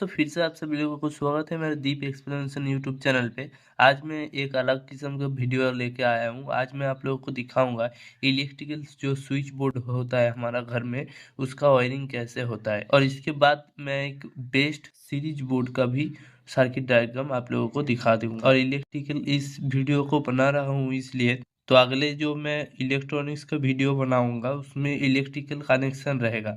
तो फिर से आप सभी लोगों को स्वागत है मेरे दीप एक्सप्लेनेशन यूट्यूब चैनल पे। आज मैं एक अलग किस्म का वीडियो लेके आया हूँ। आज मैं आप लोगों को दिखाऊंगा इलेक्ट्रिकल जो स्विच बोर्ड होता है हमारा घर में, उसका वायरिंग कैसे होता है। और इसके बाद मैं एक बेस्ट सीरीज बोर्ड का भी सर्किट डायग्राम आप लोगों को दिखा दूंगा। और इलेक्ट्रिकल इस वीडियो को बना रहा हूँ इसलिए तो अगले जो मैं इलेक्ट्रॉनिक्स का वीडियो बनाऊंगा उसमें इलेक्ट्रिकल कनेक्शन रहेगा।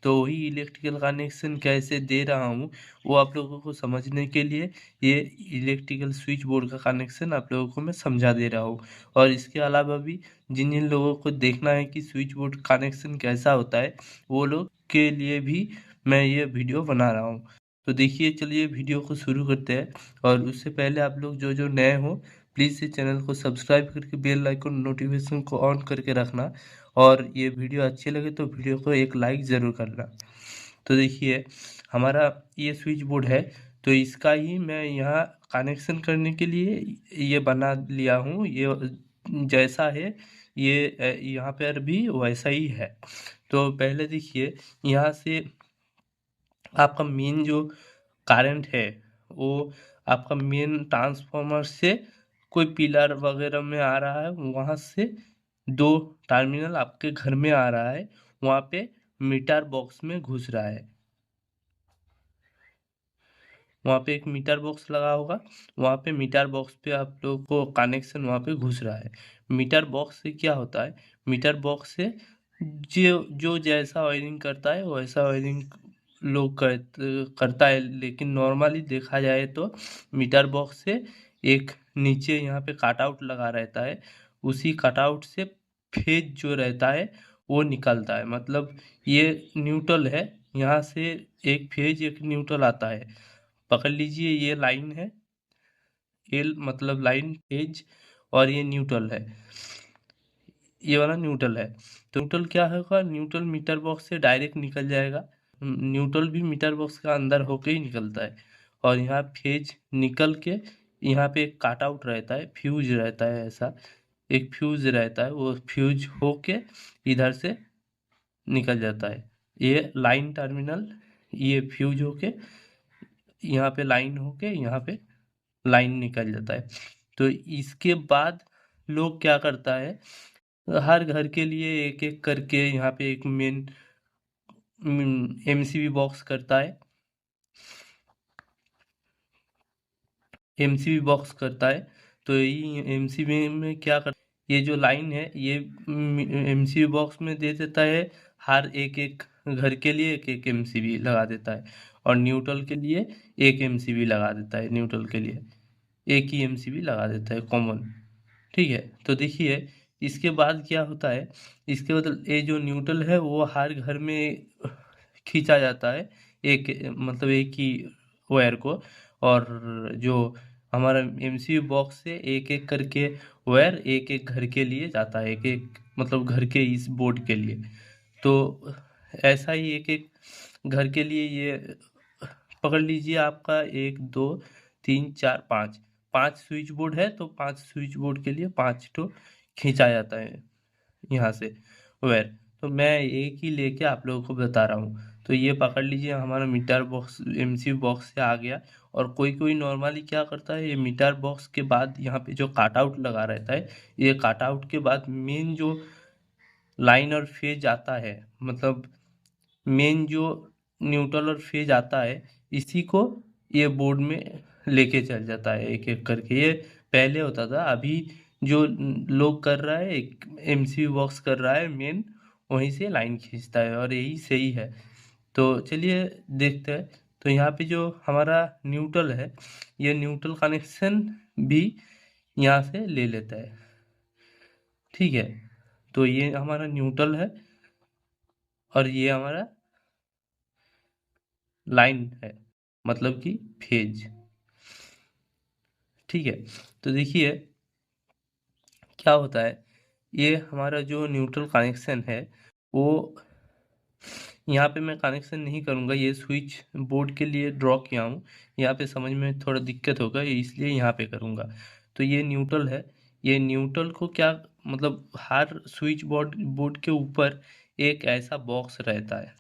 तो वही इलेक्ट्रिकल कनेक्शन कैसे दे रहा हूँ वो आप लोगों को समझने के लिए ये इलेक्ट्रिकल स्विच बोर्ड का कनेक्शन आप लोगों को मैं समझा दे रहा हूँ। और इसके अलावा भी जिन जिन लोगों को देखना है कि स्विच बोर्ड कनेक्शन कैसा होता है वो लोग के लिए भी मैं ये वीडियो बना रहा हूँ। तो देखिए, चलिए वीडियो को शुरू करते हैं। और उससे पहले आप लोग जो जो नए हो प्लीज़ इस चैनल को सब्सक्राइब करके बेल आइकन नोटिफिकेशन को ऑन करके रखना। और ये वीडियो अच्छी लगे तो वीडियो को एक लाइक ज़रूर करना। तो देखिए, हमारा ये स्विच बोर्ड है तो इसका ही मैं यहाँ कनेक्शन करने के लिए ये बना लिया हूँ। ये जैसा है ये यहाँ पर भी वैसा ही है। तो पहले देखिए, यहाँ से आपका मेन जो करंट है वो आपका मेन ट्रांसफार्मर से कोई पिलर वगैरह में आ रहा है, वहाँ से दो टर्मिनल आपके घर में आ रहा है, वहाँ पे मीटर बॉक्स में घुस रहा है। वहाँ पे एक मीटर बॉक्स लगा होगा, वहाँ पे मीटर बॉक्स पे आप लोग को कनेक्शन वहाँ पे घुस रहा है। मीटर बॉक्स से क्या होता है, मीटर बॉक्स से जो जो जैसा वायरिंग करता है वैसा वायरिंग लोग करता है। लेकिन नॉर्मली देखा जाए तो मीटर बॉक्स से एक नीचे यहाँ पे कट आउट लगा रहता है, उसी कट आउट से फेज जो रहता है वो निकलता है। मतलब ये न्यूट्रल है, यहाँ से एक फेज एक न्यूट्रल आता है। पकड़ लीजिए, ये लाइन है, एल मतलब लाइन फेज, और ये न्यूट्रल है, ये वाला न्यूट्रल है। तो न्यूट्रल क्या होगा, न्यूट्रल मीटर बॉक्स से डायरेक्ट निकल जाएगा। न्यूट्रल भी मीटर बॉक्स का अंदर होके ही निकलता है। और यहाँ फेज निकल के यहाँ पे एक काट आउट रहता है, फ्यूज रहता है, ऐसा एक फ्यूज रहता है, वो फ्यूज होके इधर से निकल जाता है। ये लाइन टर्मिनल, ये फ्यूज होके यहाँ पे लाइन होके यहाँ पे लाइन निकल जाता है। तो इसके बाद लोग क्या करता है, हर घर के लिए एक एक करके यहाँ पे एक मेन एमसीबी बॉक्स करता है, एमसीबी बॉक्स करता है। तो ये एमसीबी में क्या कर, ये जो लाइन है ये एमसीबी बॉक्स में दे देता है। हर एक एक घर के लिए एक एक एमसीबी लगा देता है। और न्यूट्रल के लिए एक एमसीबी लगा देता है, न्यूट्रल के लिए एक ही एमसीबी लगा देता है कॉमन। ठीक है, तो देखिए इसके बाद क्या होता है, इसके बाद ये जो न्यूट्रल है वो हर घर में खींचा जाता है, एक मतलब एक ही वायर को। और जो हमारा एमसीबी बॉक्स से एक एक करके वायर एक एक घर के लिए जाता है, एक एक मतलब घर के इस बोर्ड के लिए। तो ऐसा ही एक एक घर के लिए ये पकड़ लीजिए, आपका एक दो तीन चार पाँच, पांच स्विच बोर्ड है तो पांच स्विच बोर्ड के लिए पांच ठो खींचा जाता है यहाँ से वायर। तो मैं एक ही लेके आप लोगों को बता रहा हूँ। तो ये पकड़ लीजिए, हमारा मीटर बॉक्स एमसीबी बॉक्स से आ गया। और कोई कोई नॉर्मली क्या करता है, ये मीटर बॉक्स के बाद यहाँ पे जो काट आउट लगा रहता है, ये काट आउट के बाद मेन जो लाइन और फेज आता है, मतलब मेन जो न्यूट्रल और फेज आता है, इसी को ये बोर्ड में लेके चल जाता है एक एक करके। ये पहले होता था, अभी जो लोग कर रहा है एक एमसीबी बॉक्स कर रहा है मेन, वहीं से लाइन खींचता है और यही सही है। तो चलिए देखते हैं। तो यहाँ पे जो हमारा न्यूट्रल है, ये न्यूट्रल कनेक्शन भी यहाँ से ले लेता है। ठीक है, तो ये हमारा न्यूट्रल है और ये हमारा लाइन है, मतलब कि फेज। ठीक है, तो देखिए क्या होता है, ये हमारा जो न्यूट्रल कनेक्शन है वो यहाँ पे मैं कनेक्शन नहीं करूँगा, ये स्विच बोर्ड के लिए ड्रॉ किया हूँ। यहाँ पे समझ में थोड़ा दिक्कत होगा इसलिए यहाँ पे करूँगा। तो ये न्यूट्रल है, ये न्यूट्रल को क्या मतलब हर स्विच बोर्ड बोर्ड के ऊपर एक ऐसा बॉक्स रहता है,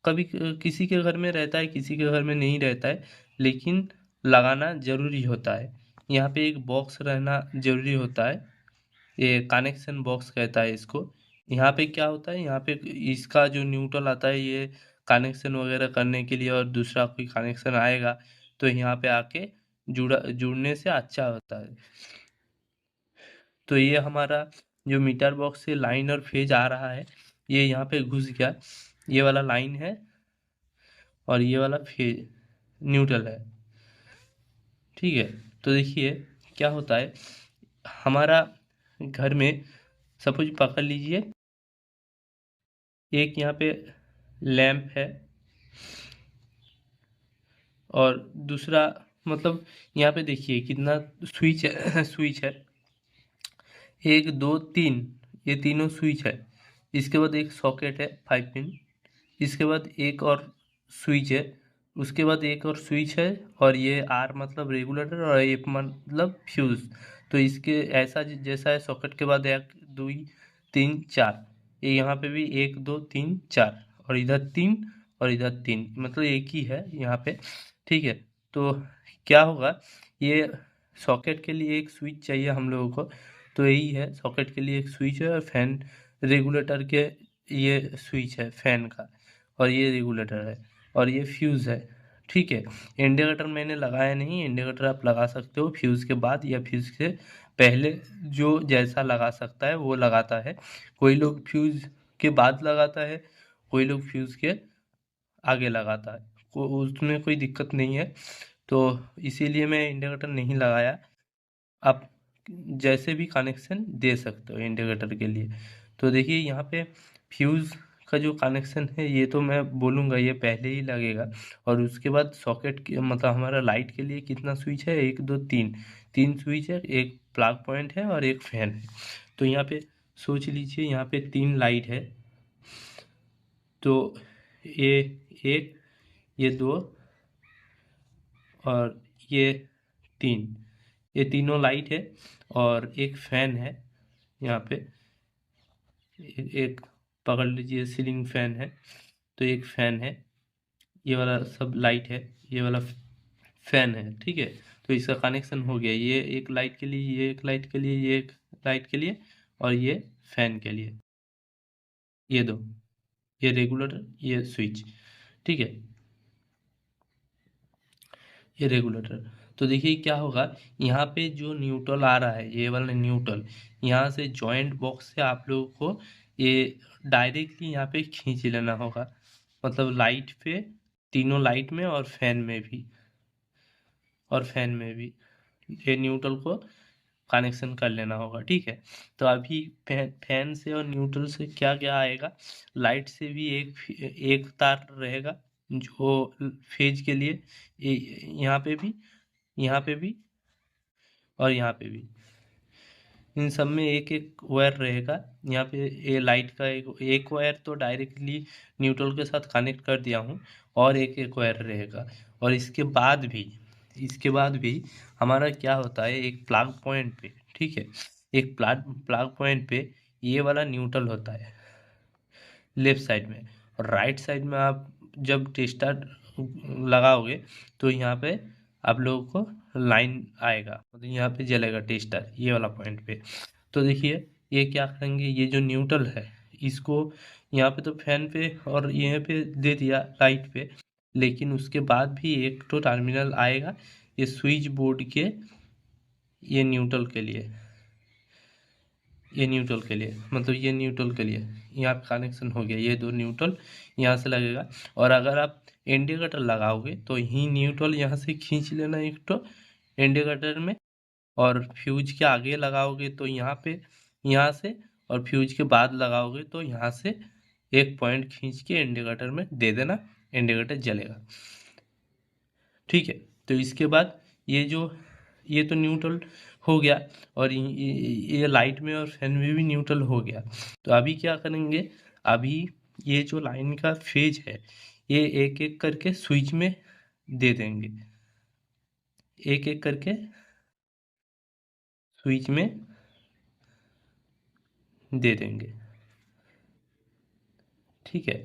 कभी किसी के घर में रहता है, किसी के घर में नहीं रहता है, लेकिन लगाना ज़रूरी होता है। यहाँ पे एक बॉक्स रहना ज़रूरी होता है, ये कनेक्शन बॉक्स कहता है इसको। यहाँ पे क्या होता है, यहाँ पे इसका जो न्यूट्रल आता है ये कनेक्शन वगैरह करने के लिए, और दूसरा कोई कनेक्शन आएगा तो यहाँ पे आके जुड़ने से अच्छा होता है। तो ये हमारा जो मीटर बॉक्स से लाइन और फेज आ रहा है, ये यहाँ पे घुस गया, ये वाला लाइन है और ये वाला फेज न्यूट्रल है। ठीक है, तो देखिए क्या होता है, हमारा घर में सपोज पकड़ लीजिए, एक यहाँ पे लैंप है और दूसरा, मतलब यहाँ पे देखिए कितना स्विच है स्विच है, 1 2 3, ये तीनों स्विच है। इसके बाद एक सॉकेट है 5 पिन, इसके बाद एक और स्विच है, उसके बाद एक और स्विच है, और ये आर मतलब रेगुलेटर और ए मतलब फ्यूज़। तो इसके ऐसा जैसा है, सॉकेट के बाद 1 2 3 4, ये यहाँ पे भी 1 2 3 4, और इधर 3 और इधर 3, मतलब एक ही है यहाँ पे। ठीक है, तो क्या होगा, ये सॉकेट के लिए एक स्विच चाहिए हम लोगों को, तो यही है, सॉकेट के लिए एक स्विच है, और फैन रेगुलेटर के ये स्विच है फैन का, और ये रेगुलेटर है, और ये फ्यूज़ है। ठीक है, इंडिकेटर मैंने लगाया नहीं, इंडिकेटर आप लगा सकते हो फ्यूज़ के बाद या फ्यूज़ से पहले, जो जैसा लगा सकता है वो लगाता है। कोई लोग फ्यूज़ के बाद लगाता है, कोई लोग फ्यूज़ के आगे लगाता है, उसमें कोई दिक्कत नहीं है। तो इसीलिए मैं इंडिकेटर नहीं लगाया। आप जैसे भी कनेक्शन दे सकते हो इंडिकेटर के लिए। तो देखिए यहाँ पे फ्यूज़ का जो कनेक्शन है, ये तो मैं बोलूँगा ये पहले ही लगेगा, और उसके बाद सॉकेट के मतलब हमारा लाइट के लिए कितना स्विच है, 1 2 3, 3 स्विच है, एक प्लग पॉइंट है और एक फैन है। तो यहाँ पे सोच लीजिए यहाँ पे 3 लाइट है, तो ये 1, ये 2 और ये 3, ये तीनों लाइट है, और एक फैन है यहाँ पे, एक पकड़ लीजिए सीलिंग फैन है, तो एक फैन है, ये वाला सब लाइट है, ये वाला फैन है। ठीक है, तो इसका कनेक्शन हो गया, ये एक लाइट के लिए, ये एक लाइट के लिए, ये एक लाइट के लिए, और ये फैन के लिए, ये दो, ये रेगुलेटर, ये स्विच। ठीक है, ये रेगुलेटर। तो देखिए क्या होगा, यहाँ पे जो न्यूट्रल आ रहा है, ये वाला न्यूट्रल, यहाँ से जॉइंट बॉक्स से आप लोगों को ये डायरेक्टली यहाँ पे खींच लेना होगा, मतलब लाइट पे, तीनों लाइट में और फैन में भी, और फैन में भी ये न्यूट्रल को कनेक्शन कर लेना होगा। ठीक है, तो अभी फैन से और न्यूट्रल से क्या क्या आएगा, लाइट से भी एक तार रहेगा जो फेज के लिए, यहाँ पे भी, यहाँ पे भी, और यहाँ पे भी, इन सब में एक एक वायर रहेगा। यहाँ पे ये लाइट का एक वायर तो डायरेक्टली न्यूट्रल के साथ कनेक्ट कर दिया हूँ, और एक एक वायर रहेगा। और इसके बाद भी हमारा क्या होता है, एक प्लग पॉइंट पे, ठीक है, एक प्लग पॉइंट पे ये वाला न्यूट्रल होता है लेफ्ट साइड में, और राइट साइड में आप जब टेस्टर लगाओगे तो यहाँ पे आप लोगों को लाइन आएगा, मतलब यहाँ पे जलेगा टेस्टर ये वाला पॉइंट पे। तो देखिए ये क्या करेंगे, ये जो न्यूट्रल है इसको यहाँ पे तो फैन पे और यहाँ पे दे दिया लाइट पे, लेकिन उसके बाद भी एक तो टर्मिनल आएगा ये स्विच बोर्ड के, ये न्यूट्रल के लिए, ये न्यूट्रल के लिए, मतलब ये न्यूट्रल के लिए यहाँ पे कनेक्शन हो गया, ये दो न्यूट्रल यहाँ से लगेगा। और अगर आप इंडिकेटर लगाओगे तो ही न्यूट्रल यहाँ से खींच लेना एक तो इंडिकेटर में, और फ्यूज के आगे लगाओगे तो यहाँ पे, यहाँ से, और फ्यूज के बाद लगाओगे तो यहाँ से एक पॉइंट खींच के इंडिकेटर में दे देना, इंडिकेटर जलेगा। ठीक है, तो इसके बाद ये तो न्यूट्रल हो गया, और ये लाइट में और फैन में भी न्यूट्रल हो गया। तो अभी क्या करेंगे, अभी ये जो लाइन का फेज है ये एक एक करके स्विच में दे देंगे, एक एक करके स्विच में दे देंगे। ठीक है,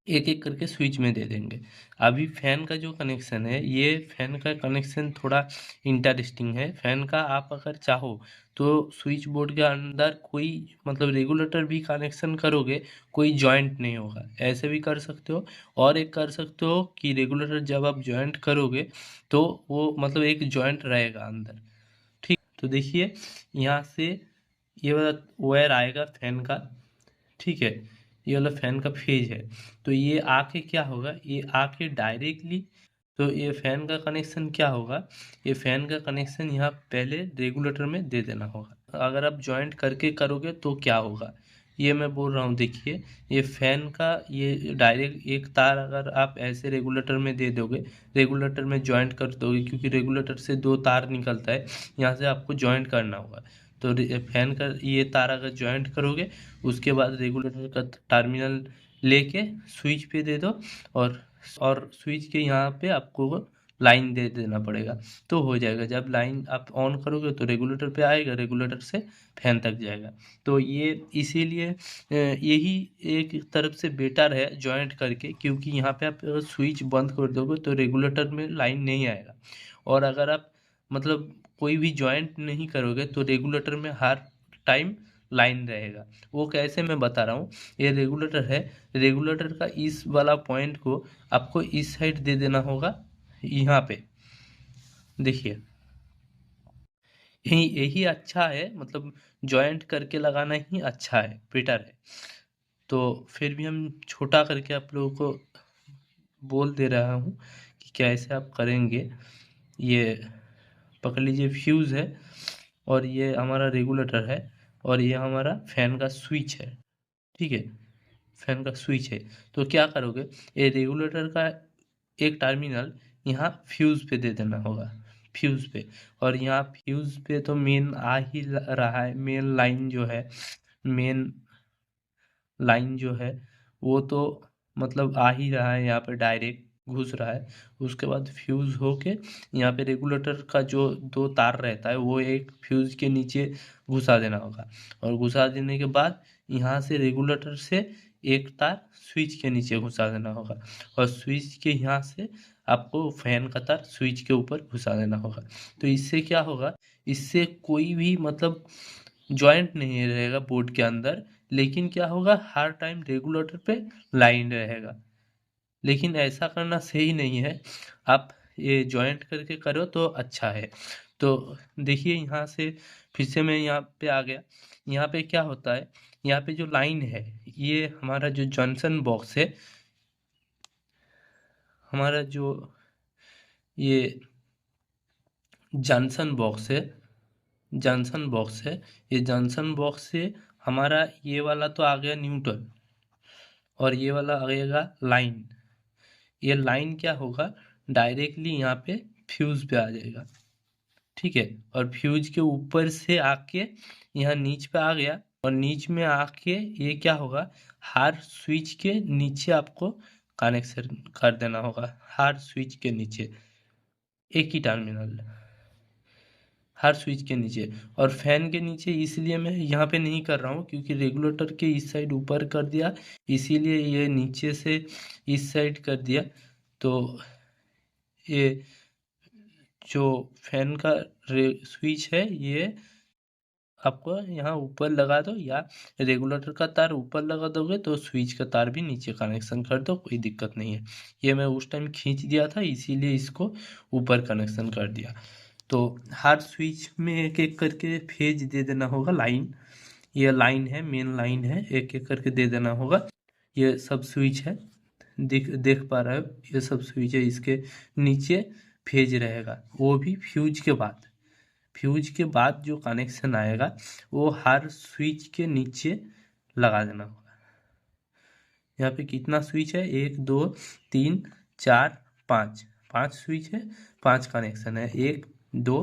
एक एक करके स्विच में दे देंगे। अभी फैन का जो कनेक्शन है, ये फैन का कनेक्शन थोड़ा इंटरेस्टिंग है। फैन का आप अगर चाहो तो स्विच बोर्ड के अंदर कोई मतलब रेगुलेटर भी कनेक्शन करोगे, कोई जॉइंट नहीं होगा, ऐसे भी कर सकते हो। और एक कर सकते हो कि रेगुलेटर जब आप जॉइंट करोगे तो वो मतलब एक जॉइंट रहेगा अंदर। ठीक, तो देखिए यहाँ से ये वाला वायर आएगा फैन का, ठीक है, ये वाला फैन का फेज है। तो ये आके क्या होगा, ये आके डायरेक्टली, तो ये फैन का कनेक्शन क्या होगा, ये फैन का कनेक्शन यहाँ पहले रेगुलेटर में दे देना होगा। अगर आप जॉइंट करके करोगे तो क्या होगा, ये मैं बोल रहा हूँ। देखिए ये फैन का ये डायरेक्ट एक तार अगर आप ऐसे रेगुलेटर में दे दोगे, रेगुलेटर में जॉइंट कर दोगे, क्योंकि रेगुलेटर से दो तार निकलता है, यहाँ से आपको जॉइंट करना होगा। तो फैन का ये तार अगर जॉइंट करोगे, उसके बाद रेगुलेटर का टर्मिनल लेके स्विच पे दे दो, और स्विच के यहाँ पे आपको लाइन दे देना पड़ेगा, तो हो जाएगा। जब लाइन आप ऑन करोगे तो रेगुलेटर पे आएगा, रेगुलेटर से फैन तक जाएगा। तो ये इसीलिए यही एक तरफ से बेटर है जॉइंट करके, क्योंकि यहाँ पे आप स्विच बंद कर दोगे तो रेगुलेटर में लाइन नहीं आएगा। और अगर आप मतलब कोई भी जॉइंट नहीं करोगे तो रेगुलेटर में हर टाइम लाइन रहेगा। वो कैसे, मैं बता रहा हूँ। ये रेगुलेटर है, रेगुलेटर का इस वाला पॉइंट को आपको इस साइड दे देना होगा, यहाँ पे देखिए, यही यही अच्छा है, मतलब जॉइंट करके लगाना ही अच्छा है, बेटर है। तो फिर भी हम छोटा करके आप लोगों को बोल दे रहा हूँ कि कैसे आप करेंगे। ये पकड़ लीजिए, फ्यूज़ है, और ये हमारा रेगुलेटर है, और ये हमारा फैन का स्विच है, ठीक है, फैन का स्विच है। तो क्या करोगे, ये रेगुलेटर का एक टर्मिनल यहाँ फ्यूज़ पे दे देना होगा, फ्यूज़ पे। और यहाँ फ्यूज़ पे तो मेन आ ही रहा है, मेन लाइन जो है, मेन लाइन जो है वो तो मतलब आ ही रहा है, यहाँ पे डायरेक्ट घुस रहा है। उसके बाद फ्यूज़ होके यहाँ पे रेगुलेटर का जो दो तार रहता है वो एक फ्यूज़ के नीचे घुसा देना होगा, और घुसा देने के बाद यहाँ से रेगुलेटर से एक तार स्विच के नीचे घुसा देना होगा, और स्विच के यहाँ से आपको फैन का तार स्विच के ऊपर घुसा देना होगा। तो इससे क्या होगा, इससे कोई भी मतलब जॉइंट नहीं रहेगा बोर्ड के अंदर, लेकिन क्या होगा, हर टाइम रेगुलेटर पे लाइन रहेगा। लेकिन ऐसा करना सही नहीं है, आप ये जॉइंट करके करो तो अच्छा है। तो देखिए यहाँ से फिर से मैं यहाँ पे आ गया। यहाँ पे क्या होता है, यहाँ पे जो लाइन है, ये हमारा जो जॉनसन बॉक्स है, हमारा जो ये जॉनसन बॉक्स है, जॉनसन बॉक्स है, ये जॉनसन बॉक्स से हमारा ये वाला तो आ गया न्यूट्रल, और ये वाला आएगा लाइन। ये लाइन क्या होगा, डायरेक्टली यहाँ पे फ्यूज पे आ जाएगा, ठीक है। और फ्यूज के ऊपर से आके यहाँ नीच पे आ गया, और नीच में आके ये क्या होगा, हर स्विच के नीचे आपको कनेक्शन कर देना होगा, हर स्विच के नीचे एक ही टर्मिनल, हर स्विच के नीचे। और फैन के नीचे इसलिए मैं यहाँ पे नहीं कर रहा हूँ क्योंकि रेगुलेटर के इस साइड ऊपर कर दिया, इसीलिए ये नीचे से इस साइड कर दिया। तो ये जो फैन का स्विच है ये आपको यहाँ ऊपर लगा दो, या रेगुलेटर का तार ऊपर लगा दोगे तो स्विच का तार भी नीचे कनेक्शन कर दो, कोई दिक्कत नहीं है। ये मैं उस टाइम खींच दिया था, इसीलिए इसको ऊपर कनेक्शन कर दिया। तो हर स्विच में एक एक करके फेज दे देना होगा, लाइन, ये लाइन है, मेन लाइन है, एक एक करके दे देना होगा। ये सब स्विच है, देख देख पा रहे हो, ये सब स्विच है, इसके नीचे फेज रहेगा, वो भी फ्यूज के बाद। फ्यूज के बाद जो कनेक्शन आएगा वो हर स्विच के नीचे लगा देना होगा। यहाँ पे कितना स्विच है, 1 2 3 4 5, 5 स्विच है, 5 कनेक्शन है, 1 2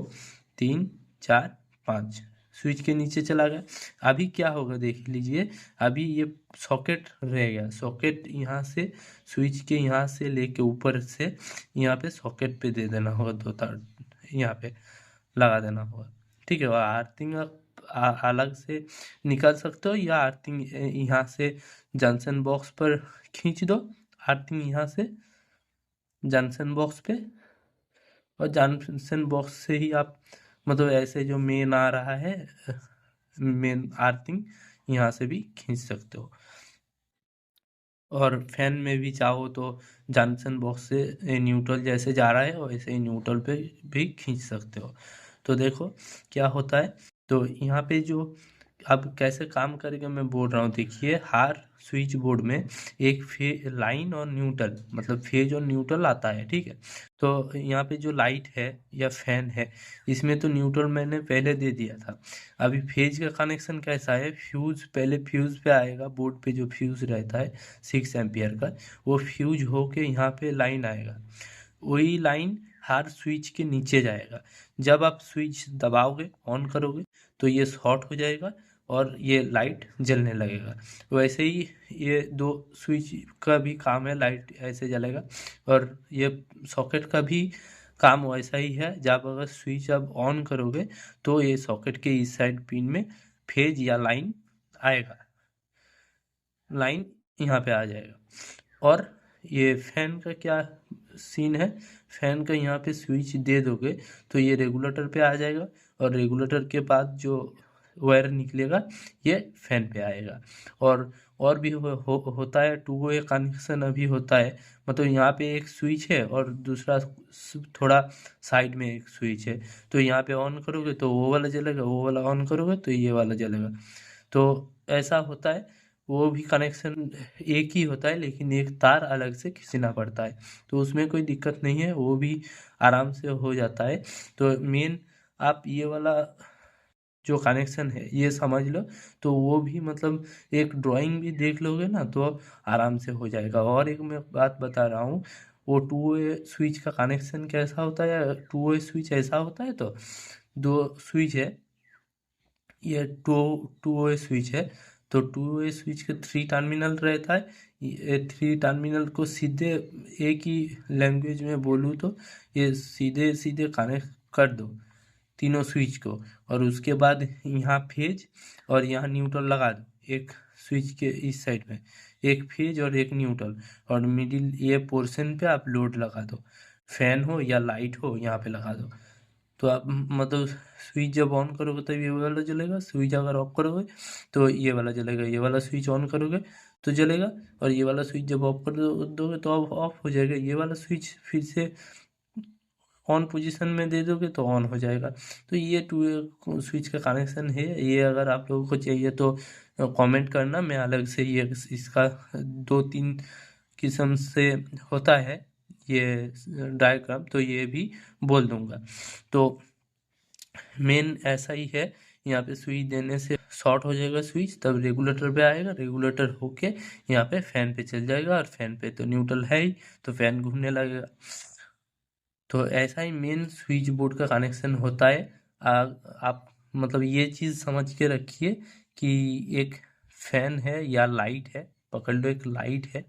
3 4 5 स्विच के नीचे चला गया। अभी क्या होगा देख लीजिए, अभी ये सॉकेट रह गया, सॉकेट यहाँ से स्विच के यहाँ से लेके ऊपर से यहाँ पे सॉकेट पे दे देना होगा, दो तार यहाँ पे लगा देना होगा, ठीक है। और आर्थिंग आप अलग से निकाल सकते हो, या आर्थिंग यहाँ से जंक्शन बॉक्स पर खींच दो, अर्थिंग यहाँ से जंक्शन बॉक्स पे, और जंक्शन बॉक्स से ही आप मतलब ऐसे जो मेन आ रहा है मेन अर्थिंग, यहाँ से भी खींच सकते हो। और फैन में भी चाहो तो जंक्शन बॉक्स से न्यूट्रल जैसे जा रहा है वैसे ही न्यूट्रल पे भी खींच सकते हो। तो देखो क्या होता है। तो यहाँ पे जो अब कैसे काम करेगा मैं बोल रहा हूँ, देखिए हर स्विच बोर्ड में एक लाइन और न्यूट्रल, मतलब फेज और न्यूट्रल आता है, ठीक है। तो यहाँ पे जो लाइट है या फैन है, इसमें तो न्यूट्रल मैंने पहले दे दिया था। अभी फेज का कनेक्शन कैसा है, फ्यूज पहले फ्यूज पे आएगा, बोर्ड पे जो फ्यूज रहता है 6 एम्पियर का, वो फ्यूज होके यहाँ पे लाइन आएगा, वही लाइन हर स्विच के नीचे जाएगा। जब आप स्विच दबाओगे ऑन करोगे तो ये शॉर्ट हो जाएगा और ये लाइट जलने लगेगा। वैसे ही ये दो स्विच का भी काम है, लाइट ऐसे जलेगा। और ये सॉकेट का भी काम वैसा ही है, जब अगर स्विच आप ऑन करोगे तो ये सॉकेट के इस साइड पिन में फेज या लाइन आएगा, लाइन यहाँ पे आ जाएगा। और ये फैन का क्या सीन है, फैन का यहाँ पे स्विच दे दोगे तो ये रेगुलेटर पे आ जाएगा, और रेगुलेटर के बाद जो वायर निकलेगा ये फैन पे आएगा। और भी होता है, 2 वे कनेक्शन अभी होता है, मतलब यहाँ पे एक स्विच है और दूसरा थोड़ा साइड में एक स्विच है। तो यहाँ पे ऑन करोगे तो वो वाला जलेगा, वो वाला ऑन करोगे तो ये वाला जलेगा। तो ऐसा होता है। वो भी कनेक्शन एक ही होता है, लेकिन एक तार अलग से खींचना पड़ता है, तो उसमें कोई दिक्कत नहीं है, वो भी आराम से हो जाता है। तो मेन आप ये वाला जो कनेक्शन है ये समझ लो, तो वो भी मतलब एक ड्राइंग भी देख लोगे ना तो आराम से हो जाएगा। और एक मैं बात बता रहा हूँ, वो 2 वे स्विच का कनेक्शन कैसा होता है, 2 वे स्विच ऐसा होता है। तो दो स्विच है, ये टू वे स्विच है। तो 2 वे स्विच के 3 टर्मिनल रहता है, ये 3 टर्मिनल को सीधे, एक ही लैंग्वेज में बोलूँ तो ये सीधे सीधे कनेक्ट कर दो तीनों स्विच को, और उसके बाद यहाँ फेज और यहाँ न्यूट्रल लगा दो, एक स्विच के इस साइड में एक फेज और एक न्यूट्रल, और मिडिल ये पोर्शन पे आप लोड लगा दो, फैन हो या लाइट हो यहाँ पे लगा दो। तो आप मतलब स्विच जब ऑन करोगे तो ये वाला जलेगा, स्विच अगर ऑफ करोगे तो ये वाला जलेगा, ये वाला स्विच ऑन करोगे तो जलेगा, और ये वाला स्विच जब ऑफ कर दोगे तो ऑफ हो जाएगा, ये वाला स्विच फिर से ऑन पोजीशन में दे दोगे तो ऑन हो जाएगा। तो ये 2 स्विच का कनेक्शन है। ये अगर आप लोगों को चाहिए तो कमेंट करना, मैं अलग से ये इसका 2-3 किस्म से होता है ये डायग्राम, तो ये भी बोल दूंगा। तो मेन ऐसा ही है, यहाँ पे स्विच देने से शॉर्ट हो जाएगा स्विच, तब रेगुलेटर पे आएगा, रेगुलेटर होके यहाँ पे फैन पे चल जाएगा, और फैन पे तो न्यूट्रल है ही, तो फैन घूमने लगेगा। तो ऐसा ही मेन स्विच बोर्ड का कनेक्शन होता है। आप मतलब ये चीज़ समझ के रखिए कि एक फैन है या लाइट है, पकड़ लो एक लाइट है,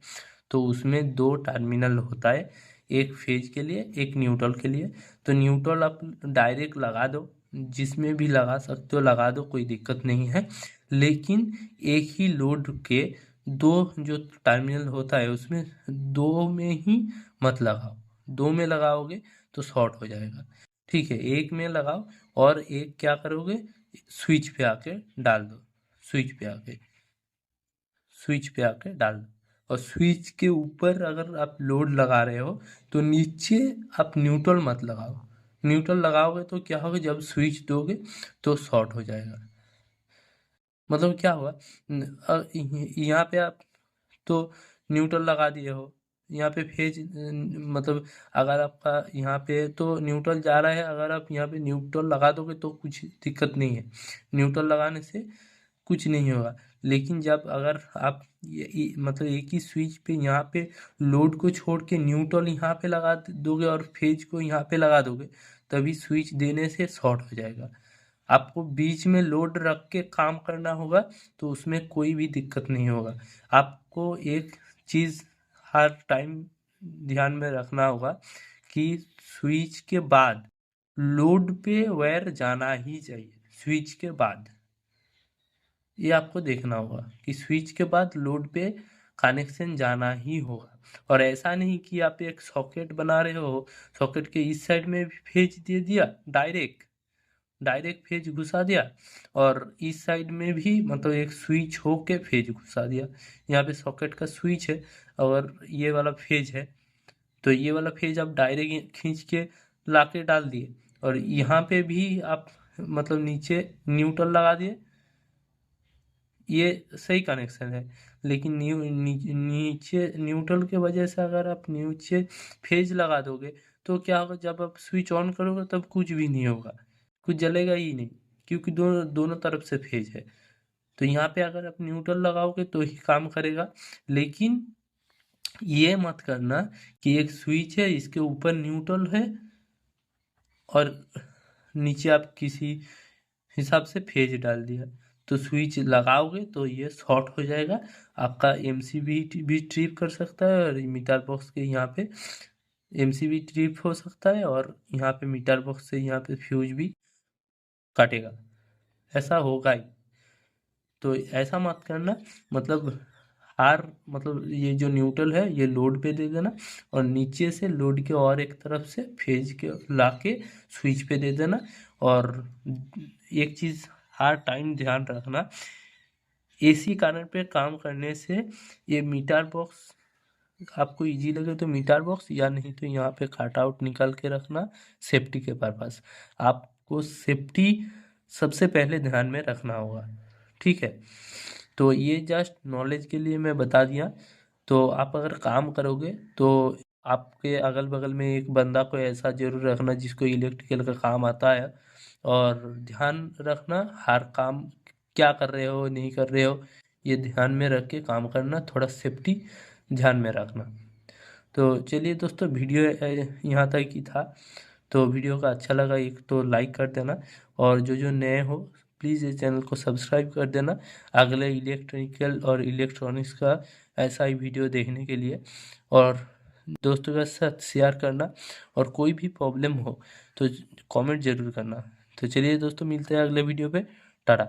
तो उसमें 2 टर्मिनल होता है, एक फेज के लिए एक न्यूट्रल के लिए। तो न्यूट्रल आप डायरेक्ट लगा दो, जिसमें भी लगा सकते हो लगा दो, कोई दिक्कत नहीं है। लेकिन एक ही लोड के दो जो टर्मिनल होता है उसमें दो में ही मत लगाओ, दो में लगाओगे तो शॉर्ट हो जाएगा, ठीक है। एक में लगाओ, और एक क्या करोगे, स्विच पे आके डाल दो, स्विच पे आके स्विच पे आके डाल दो। और स्विच के ऊपर अगर आप लोड लगा रहे हो तो नीचे आप न्यूट्रल मत लगाओ, न्यूट्रल लगाओगे तो क्या होगा, जब स्विच दोगे तो शॉर्ट हो जाएगा। मतलब क्या हुआ, यहाँ पे आप तो न्यूट्रल लगा दिए हो, यहाँ पे फेज मतलब अगर आपका यहाँ पे तो न्यूट्रल जा रहा है, अगर आप यहाँ पे न्यूट्रल लगा दोगे तो कुछ दिक्कत नहीं है, न्यूट्रल लगाने से कुछ नहीं होगा। लेकिन जब अगर आप मतलब एक ही स्विच पे यहाँ पे लोड को छोड़ के न्यूट्रल यहाँ पे लगा दोगे और फेज को यहाँ पे लगा दोगे, तभी स्विच देने से शॉर्ट हो जाएगा। आपको बीच में लोड रख के काम करना होगा तो उसमें कोई भी दिक्कत नहीं होगा। आपको एक चीज़ हर टाइम ध्यान में रखना होगा कि स्विच के बाद लोड पे वायर जाना ही चाहिए, स्विच के बाद ये आपको देखना होगा कि स्विच के बाद लोड पे कनेक्शन जाना ही होगा। और ऐसा नहीं कि आप एक सॉकेट बना रहे हो, सॉकेट के इस साइड में भी फेज दे दिया, डायरेक्ट फेज घुसा दिया, और इस साइड में भी मतलब एक स्विच होके फेज घुसा दिया। यहाँ पे सॉकेट का स्विच है और ये वाला फेज है, तो ये वाला फेज आप डायरेक्ट खींच के लाके डाल दिए, और यहाँ पे भी आप मतलब नीचे न्यूट्रल लगा दिए, ये सही कनेक्शन है। लेकिन नीचे न्यूट्रल के वजह से अगर आप नीचे फेज लगा दोगे तो क्या होगा, जब आप स्विच ऑन करोगे तब कुछ भी नहीं होगा, कुछ जलेगा ही नहीं, क्योंकि दोनों दोनों तरफ से फेज है। तो यहाँ पे अगर आप न्यूट्रल लगाओगे तो ही काम करेगा। लेकिन ये मत करना कि एक स्विच है, इसके ऊपर न्यूट्रल है और नीचे आप किसी हिसाब से फेज डाल दिया, तो स्विच लगाओगे तो ये शॉर्ट हो जाएगा, आपका एमसीबी भी ट्रिप कर सकता है, और मीटर बॉक्स के यहाँ पे एमसीबी ट्रिप हो सकता है, और यहाँ पे मीटर बॉक्स से यहाँ पे फ्यूज भी काटेगा, ऐसा होगा ही। तो ऐसा मत करना, मतलब मतलब ये जो न्यूट्रल है ये लोड पे दे देना, और नीचे से लोड के और एक तरफ से फेज के लाके स्विच पे दे देना। और एक चीज़ हर टाइम ध्यान रखना, एसी करंट पे काम करने से ये मीटर बॉक्स आपको इजी लगे तो मीटर बॉक्स, या नहीं तो यहाँ पे कट आउट निकाल के रखना सेफ्टी के पर्पस। आपको सेफ्टी सबसे पहले ध्यान में रखना होगा, ठीक है। तो ये जस्ट नॉलेज के लिए मैं बता दिया। तो आप अगर काम करोगे तो आपके अगल बगल में एक बंदा को ऐसा जरूर रखना जिसको इलेक्ट्रिकल का काम आता है, और ध्यान रखना हर काम क्या कर रहे हो नहीं कर रहे हो, ये ध्यान में रख के काम करना, थोड़ा सेफ्टी ध्यान में रखना। तो चलिए दोस्तों, वीडियो यहाँ तक ही था। तो वीडियो का अच्छा लगा एक तो लाइक कर देना, और जो जो नए हो प्लीज़ इस चैनल को सब्सक्राइब कर देना अगले इलेक्ट्रिकल और इलेक्ट्रॉनिक्स का ऐसा ही वीडियो देखने के लिए, और दोस्तों के साथ शेयर करना, और कोई भी प्रॉब्लम हो तो कमेंट ज़रूर करना। तो चलिए दोस्तों, मिलते हैं अगले वीडियो पे। टाटा।